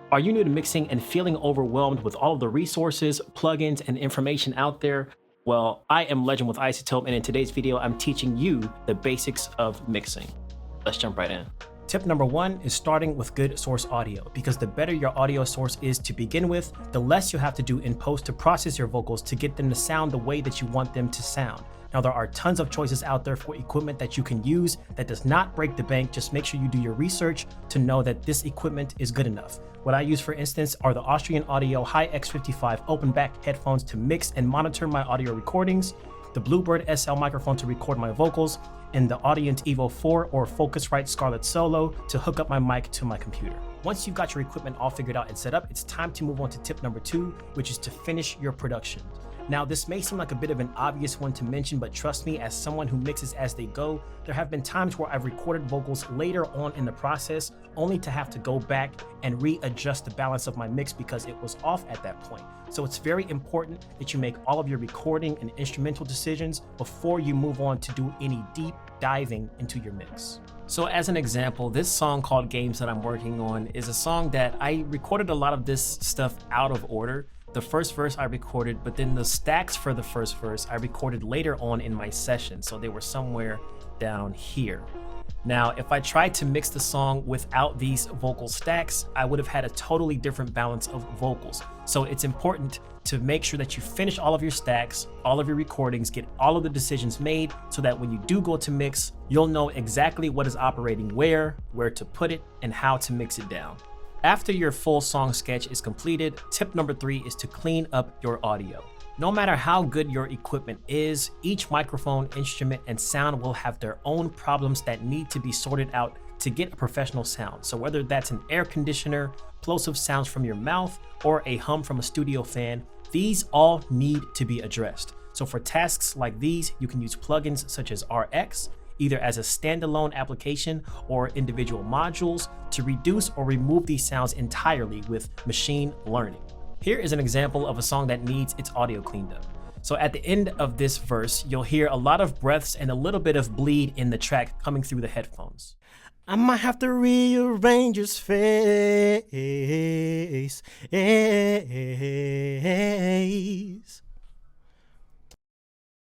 Are you new to mixing and feeling overwhelmed with all of the resources, plugins, and information out there? Well, I am Legend with iZotope, and in today's video, I'm teaching you the basics of mixing. Let's jump right in. Tip number one is starting with good source audio, because the better your audio source is to begin with, the less you have to do in post to process your vocals to get them to sound the way that you want them to sound. Now, there are tons of choices out there for equipment that you can use that does not break the bank. Just make sure you do your research to know that this equipment is good enough. What I use, for instance, are the Austrian Audio Hi-X55 open back headphones to mix and monitor my audio recordings, the Bluebird SL microphone to record my vocals, and the Audient Evo 4 or Focusrite Scarlett Solo to hook up my mic to my computer. Once you've got your equipment all figured out and set up, it's time to move on to tip number two, which is to finish your production. Now, this may seem like a bit of an obvious one to mention, but trust me, as someone who mixes as they go, there have been times where I've recorded vocals later on in the process, only to have to go back and readjust the balance of my mix because it was off at that point. So it's very important that you make all of your recording and instrumental decisions before you move on to do any deep diving into your mix. So as an example, this song called Games that I'm working on is a song that I recorded a lot of this stuff out of order. The first verse I recorded, but then the stacks for the first verse I recorded later on in my session, so they were somewhere down here. Now, if I tried to mix the song without these vocal stacks, I would have had a totally different balance of vocals. So it's important to make sure that you finish all of your stacks, all of your recordings, get all of the decisions made so that when you do go to mix, you'll know exactly what is operating where to put it, and how to mix it down. After your full song sketch is completed, tip number three is to clean up your audio. No matter how good your equipment is, each microphone, instrument, and sound will have their own problems that need to be sorted out to get a professional sound. So whether that's an air conditioner, plosive sounds from your mouth, or a hum from a studio fan, these all need to be addressed. So for tasks like these, you can use plugins such as RX, either as a standalone application or individual modules, to reduce or remove these sounds entirely with machine learning. Here is an example of a song that needs its audio cleaned up. So at the end of this verse, you'll hear a lot of breaths and a little bit of bleed in the track coming through the headphones. I might have to rearrange his face.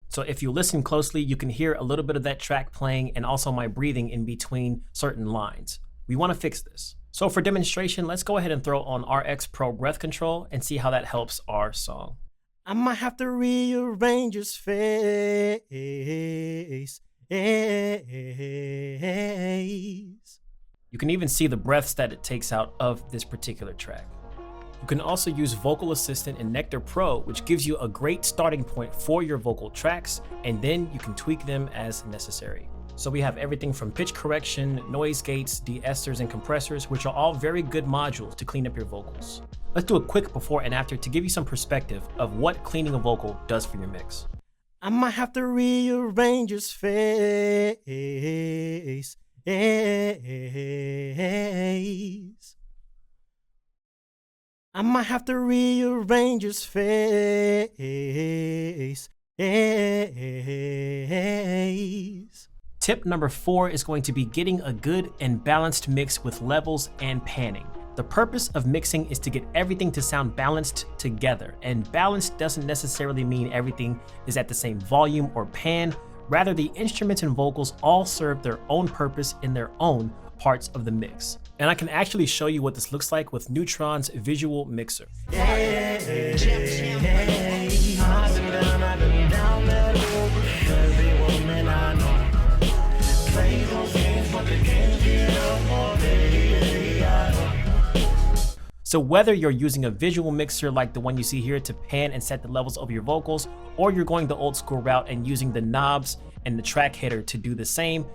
So if you listen closely, you can hear a little bit of that track playing and also my breathing in between certain lines. We want to fix this. So for demonstration, let's go ahead and throw on RX Pro Breath Control and see how that helps our song. I might have to rearrange his face. You can even see the breaths that it takes out of this particular track. You can also use Vocal Assistant in Nectar Pro, which gives you a great starting point for your vocal tracks, and then you can tweak them as necessary. So we have everything from pitch correction, noise gates, de-esters, and compressors, which are all very good modules to clean up your vocals. Let's do a quick before and after to give you some perspective of what cleaning a vocal does for your mix. I might have to rearrange his face. I might have to rearrange his face. Tip number four is going to be getting a good and balanced mix with levels and panning. The purpose of mixing is to get everything to sound balanced together, and balanced doesn't necessarily mean everything is at the same volume or pan. Rather, the instruments and vocals all serve their own purpose in their own parts of the mix. And I can actually show you what this looks like with Neutron's visual mixer. So whether you're using a visual mixer like the one you see here to pan and set the levels of your vocals, or you're going the old school route and using the knobs and the track header to do the same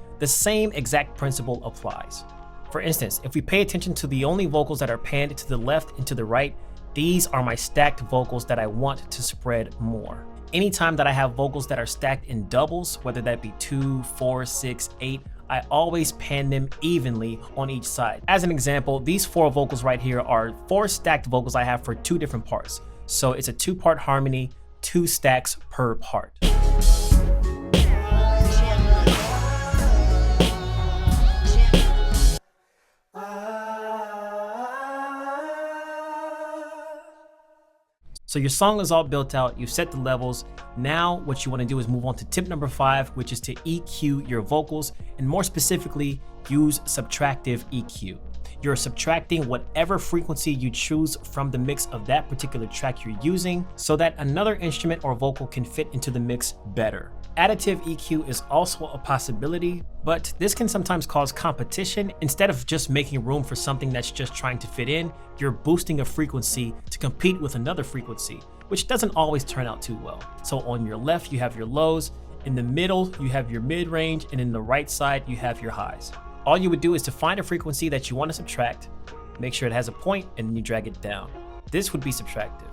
exact principle applies. For instance, if we pay attention to the only vocals that are panned to the left and to the right, these are my stacked vocals that I want to spread more. Anytime that I have vocals that are stacked in doubles, whether that be 2, 4, 6, 8, I always pan them evenly on each side. As an example, these 4 vocals right here are 4 stacked vocals I have for 2 different parts. So it's a 2-part harmony, 2 stacks per part. So your song is all built out, you've set the levels. Now what you want to do is move on to tip number 5, which is to EQ your vocals, and more specifically, use subtractive EQ. You're subtracting whatever frequency you choose from the mix of that particular track you're using so that another instrument or vocal can fit into the mix better. Additive EQ is also a possibility, but this can sometimes cause competition. Instead of just making room for something that's just trying to fit in, you're boosting a frequency to compete with another frequency, which doesn't always turn out too well. So on your left, you have your lows, in the middle, you have your mid-range, and in the right side, you have your highs. All you would do is to find a frequency that you want to subtract, make sure it has a point, and then you drag it down. This would be subtractive.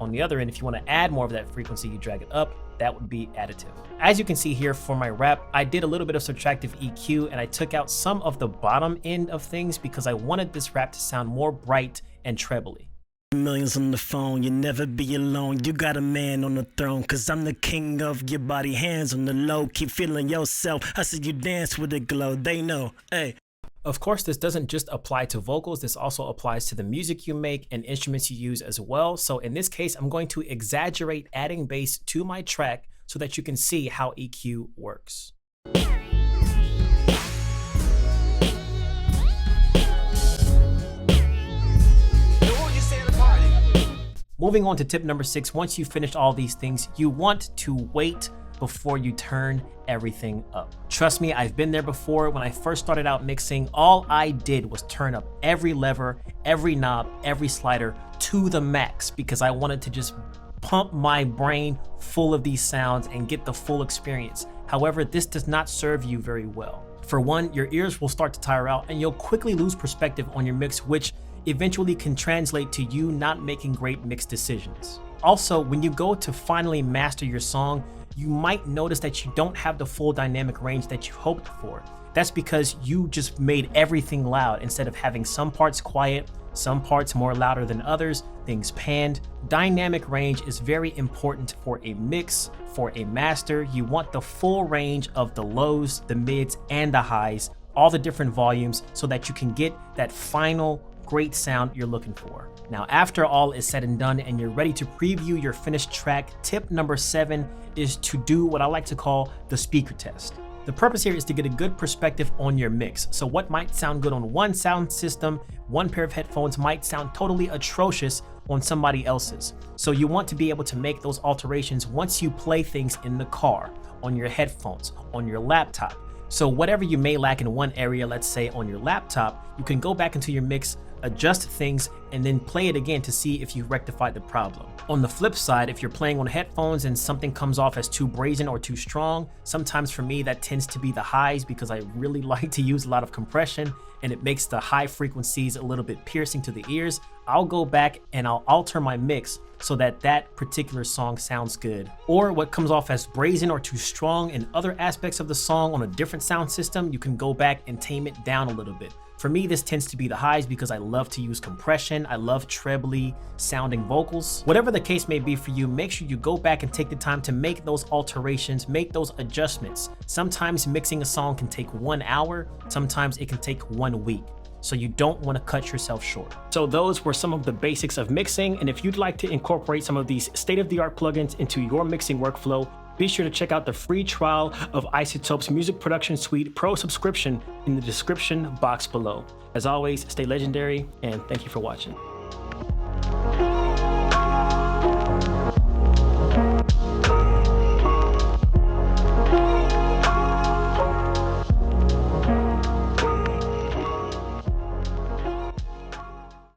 On the other end, if you want to add more of that frequency, you drag it up. That would be additive. As you can see here for my rap, I did a little bit of subtractive EQ and I took out some of the bottom end of things because I wanted this rap to sound more bright and trebly. Millions on the phone, you never be alone. You got a man on the throne, cause I'm the king of your body. Hands on the low, keep feeling yourself. I see you dance with a glow, they know, hey. Of course, this doesn't just apply to vocals, this also applies to the music you make and instruments you use as well. So in this case, I'm going to exaggerate adding bass to my track so that you can see how EQ works. Moving on to tip number 6, once you've finished all these things, you want to wait before you turn everything up. Trust me, I've been there before. When I first started out mixing, all I did was turn up every lever, every knob, every slider to the max because I wanted to just pump my brain full of these sounds and get the full experience. However, this does not serve you very well. For one, your ears will start to tire out and you'll quickly lose perspective on your mix, which eventually can translate to you not making great mix decisions. Also, when you go to finally master your song, you might notice that you don't have the full dynamic range that you hoped for. That's because you just made everything loud instead of having some parts quiet, some parts more louder than others, things panned. Dynamic range is very important for a mix, for a master. You want the full range of the lows, the mids, and the highs, all the different volumes so that you can get that final great sound you're looking for. Now, after all is said and done and you're ready to preview your finished track, tip number 7 is to do what I like to call the speaker test. The purpose here is to get a good perspective on your mix. So what might sound good on one sound system, one pair of headphones might sound totally atrocious on somebody else's. So you want to be able to make those alterations once you play things in the car, on your headphones, on your laptop. So whatever you may lack in one area, let's say on your laptop, you can go back into your mix, adjust things, and then play it again to see if you rectified the problem. On the flip side, if you're playing on headphones and something comes off as too brazen or too strong, sometimes for me that tends to be the highs because I really like to use a lot of compression and it makes the high frequencies a little bit piercing to the ears. I'll go back and I'll alter my mix so that that particular song sounds good. Or what comes off as brazen or too strong in other aspects of the song on a different sound system, you can go back and tame it down a little bit. For me, this tends to be the highs because I love to use compression. I love trebly sounding vocals. Whatever the case may be for you, make sure you go back and take the time to make those alterations, make those adjustments. Sometimes mixing a song can take 1 hour, sometimes it can take 1 week. So you don't want to cut yourself short. So those were some of the basics of mixing, and if you'd like to incorporate some of these state-of-the-art plugins into your mixing workflow, be sure to check out the free trial of iZotope's Music Production Suite Pro subscription in the description box below. As always, stay legendary, and thank you for watching.